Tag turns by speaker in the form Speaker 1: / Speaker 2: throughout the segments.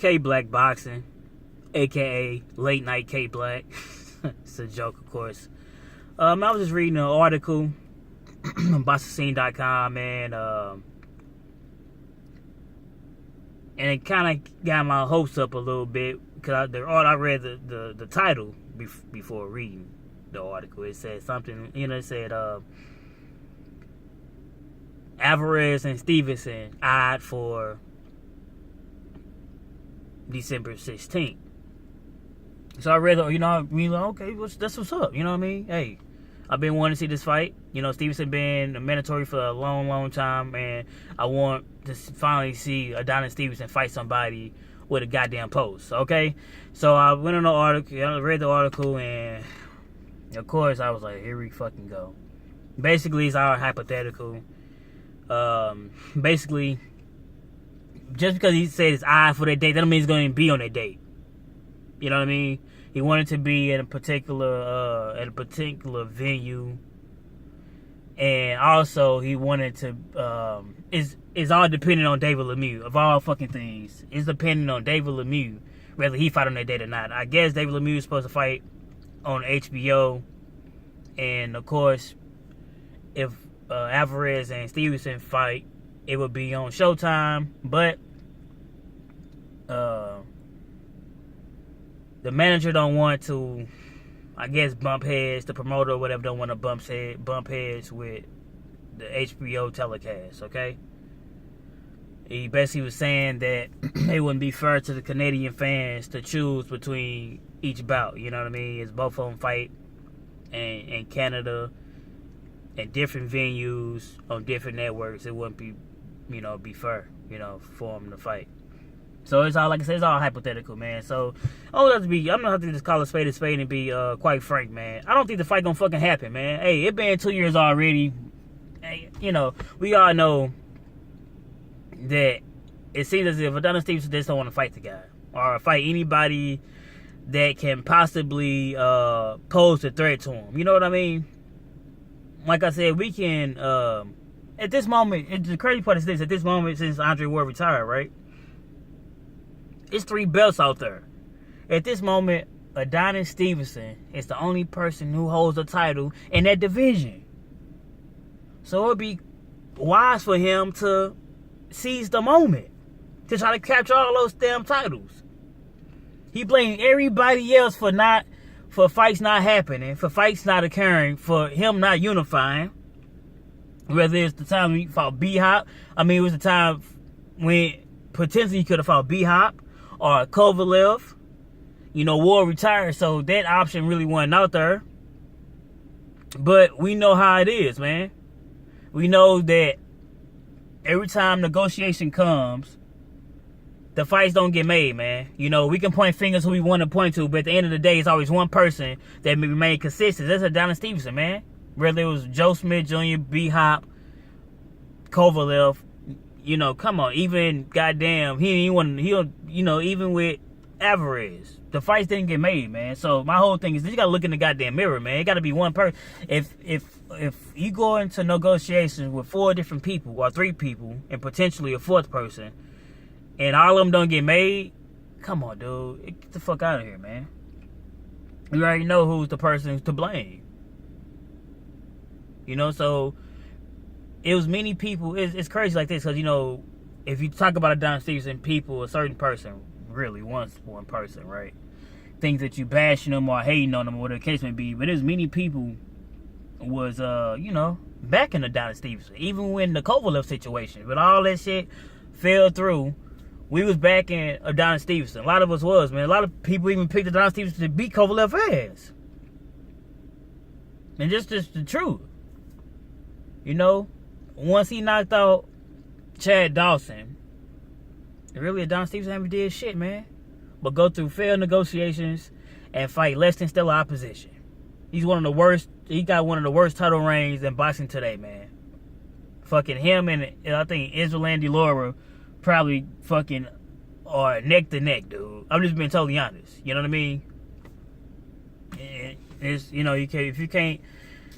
Speaker 1: K Black Boxing, aka Late Night K Black. It's a joke, of course. I was just reading an article on boxing.com, and it kind of got my hopes up a little bit because I read the title before reading the article. It said something, it said Alvarez and Stevenson eyed for December 16th. So I read, okay, that's what's up. You know what I mean? Hey, I've been wanting to see this fight. Stevenson been mandatory for a long, long time, and I want to finally see Adonis Stevenson fight somebody with a goddamn post. Okay, so I went on the article, I read the article, and of course I was like, here we fucking go. Basically, it's all hypothetical. Basically, just because he said it's eye for that date, that don't mean he's going to be on that date. You know what I mean? He wanted to be at a particular venue, and also he wanted to. It's all dependent on David Lemieux. Of all fucking things, it's dependent on David Lemieux whether he fight on that date or not. I guess David Lemieux is supposed to fight on HBO, and of course, if Alvarez and Stevenson fight, it would be on Showtime. But the manager don't want to, I guess, bump heads. The promoter or whatever don't want to bump heads with the HBO telecast, okay? He basically was saying that it wouldn't be fair to the Canadian fans to choose between each bout, you know what I mean? It's both of them fight in Canada in different venues on different networks. It wouldn't be, be fair, for them to fight. So it's all, like I said, it's all hypothetical, man. So I'm gonna have to just call a spade and be quite frank, man. I don't think the fight gonna fucking happen, man. Hey, it been 2 years already. Hey, we all know that it seems as if Adonis Stevenson just don't want to fight the guy or fight anybody that can possibly pose a threat to him. You know what I mean? Like I said, we can at this moment. The crazy part is this: at this moment, since Andre Ward retired, right? It's 3 belts out there. At this moment, Adonis Stevenson is the only person who holds a title in that division. So it would be wise for him to seize the moment to try to capture all those damn titles. He blamed everybody else for fights not happening, for fights not occurring, for him not unifying. Whether it's the time he fought B-Hop, it was the time when potentially he could have fought B-Hop or Kovalev. Ward retired, so that option really wasn't out there. But we know how it is, man. We know that every time negotiation comes, the fights don't get made, man. We can point fingers who we want to point to, but at the end of the day, it's always one person that may remain consistent. That's Adonis Stevenson, man. Whether it was Joe Smith Jr., B-Hop, Kovalev, come on. Even goddamn, even with Alvarez, the fights didn't get made, man. So my whole thing is, you gotta look in the goddamn mirror, man. It gotta be one person. If you go into negotiations with 4 different people or 3 people and potentially a 4th person, and all of them don't get made, come on, dude, get the fuck out of here, man. You already know who's the person to blame. So it was many people. It's crazy like this because, if you talk about Adonis Stevenson, people, a certain person, really one person, right, thinks that you bashing them or hating on them or whatever the case may be. But there's many people was, backing Adonis Stevenson, even when the Kovalev situation. But all that shit fell through. We was backing Adonis Stevenson. A lot of us was, man. A lot of people even picked Adonis Stevenson to beat Kovalev ass. And just the truth. Once he knocked out Chad Dawson, really Adonis Stevenson haven't did shit, man. But go through failed negotiations and fight less than stellar opposition. He's one of the worst. He got one of the worst title reigns in boxing today, man. Fucking him and I think Israel and Laura probably fucking are neck to neck, dude. I'm just being totally honest. You know what I mean? It's, you can't,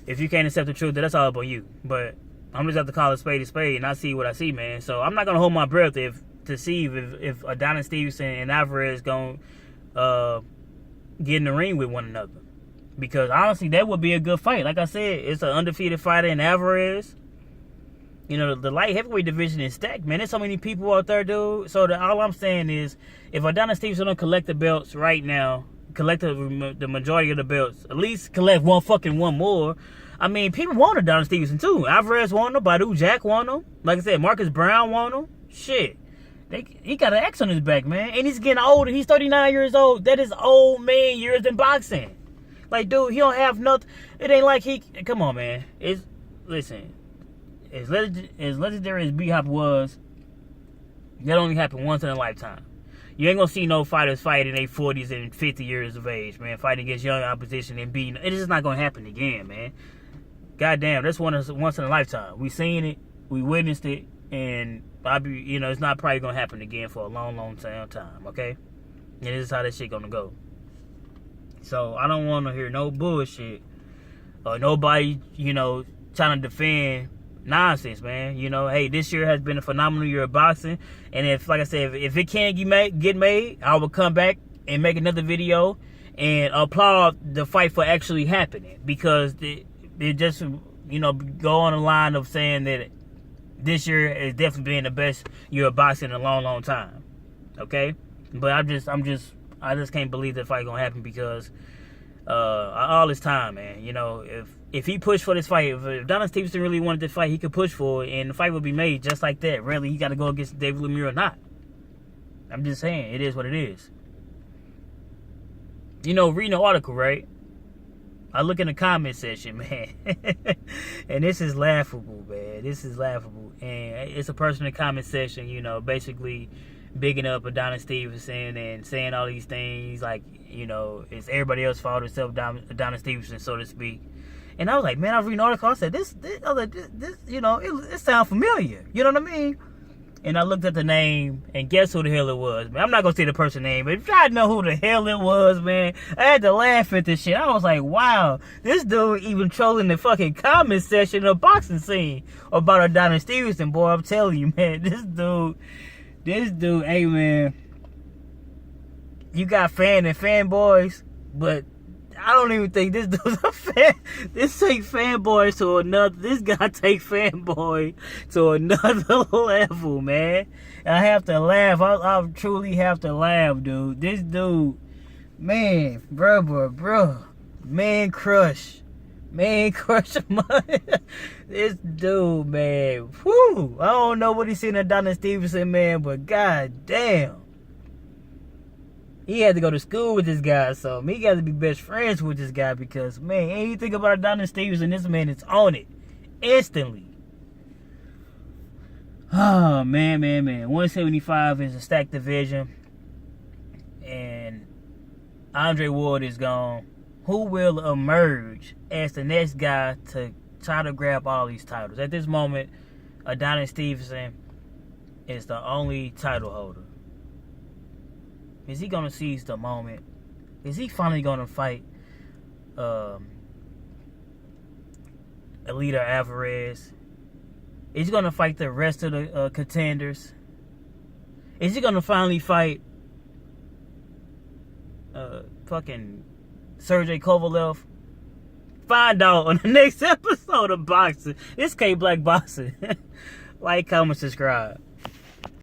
Speaker 1: if you can't accept the truth, then that's all up on you. But I'm just have to call a spade, and I see what I see, man. So I'm not gonna hold my breath if to see if Adonis Stevenson and Alvarez going get in the ring with one another. Because honestly, that would be a good fight. Like I said, it's an undefeated fighter in Alvarez. You know, the light heavyweight division is stacked, man. There's so many people out there, dude. So all I'm saying is, if Adonis Stevenson don't collect the belts right now, collect the majority of the belts, at least collect one more. I mean, people want Adonis Stevenson too. Alvarez want him, Badu Jack want him. Like I said, Marcus Brown want him. Shit. He got an X on his back, man. And he's getting older. He's 39 years old. That is old man years in boxing. Like, dude, he don't have nothing. It ain't like he... Come on, man. Listen. As legendary as B-Hop was, that only happened once in a lifetime. You ain't gonna see no fighters fight in their 40s and 50 years of age, man. Fighting against young opposition and beating... It's just not gonna happen again, man. Goddamn, that's once in a lifetime. We seen it. We witnessed it. And, it's not probably gonna happen again for a long, long time, okay? And this is how that shit gonna go. So, I don't want to hear no bullshit or nobody, trying to defend nonsense, man. Hey, this year has been a phenomenal year of boxing. And if, like I said, if it can't get made, I will come back and make another video and applaud the fight for actually happening. Because it just, go on the line of saying that this year has definitely been the best year of boxing in a long, long time. Okay? But I just can't believe that fight gonna happen because all this time, man. If he pushed for this fight, if Adonis Stevenson really wanted this fight, he could push for it, and the fight would be made just like that. Really, he got to go against David Lemieux or not. I'm just saying, it is what it is. Reading the article, right? I look in the comment section, man, and this is laughable, man. This is laughable, and it's a person in the comment section, basically bigging up Adonis Stevenson and saying all these things like, it's everybody else's fault except Adonis Stevenson, so to speak. And I was like, man, I was reading an article. I said, this it sounds familiar. You know what I mean? And I looked at the name, and guess who the hell it was, man. I'm not going to say the person's name, but if I know who the hell it was, man, I had to laugh at this shit. I was like, wow, this dude even trolling the fucking comment section of the boxing scene about Adonis Stevenson, boy. I'm telling you, man, this dude, hey, man, you got fanboys, but I don't even think this dude's a fan. This guy take fanboy to another level, man. I have to laugh. I truly have to laugh, dude. This dude, man, bro. Man crush. This dude, man. Whew. I don't know what he's seen in Adonis Stevenson, man, but god damn. He had to go to school with this guy, so he got to be best friends with this guy because, man, anything about Adonis Stevenson, this man is on it instantly. Oh, man. 175 is a stacked division, and Andre Ward is gone. Who will emerge as the next guy to try to grab all these titles? At this moment, Adonis Stevenson is the only title holder. Is he going to seize the moment? Is he finally going to fight Eleider Alvarez? Is he going to fight the rest of the contenders? Is he going to finally fight fucking Sergey Kovalev? Find out on the next episode of Boxing. This K Black Boxing. Like, comment, subscribe.